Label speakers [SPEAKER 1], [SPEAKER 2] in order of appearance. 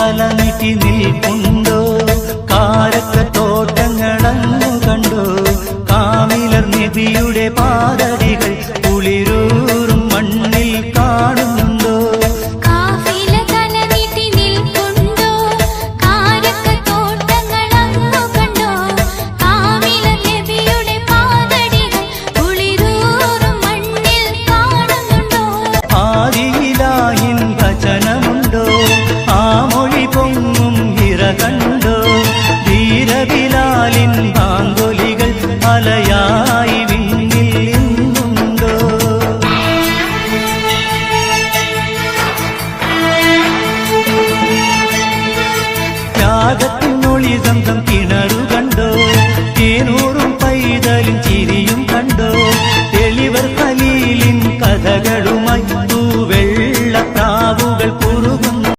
[SPEAKER 1] തല നീട്ടി നിൽക്കുണ്ടോ കാരക്കത്തോട്ടങ്ങളങ്ങു കണ്ടോ കാമിലർ നബിയുടെ പാദടികൾ കുളിരൂറും മണ്ണിൽ കാണുന്നുണ്ടോ ആദിയിലാഹിൻ വചനമുണ്ടോ ആ മൊഴി പൊങ്ങും ഇറ കണ്ടോ ധീരബിലാലിൻ പാങ്കൊലികൾ അലയായി വിണ്ണിൽ നിന്നുണ്ടോ ത്യാഗത്തിനൊളി സംസം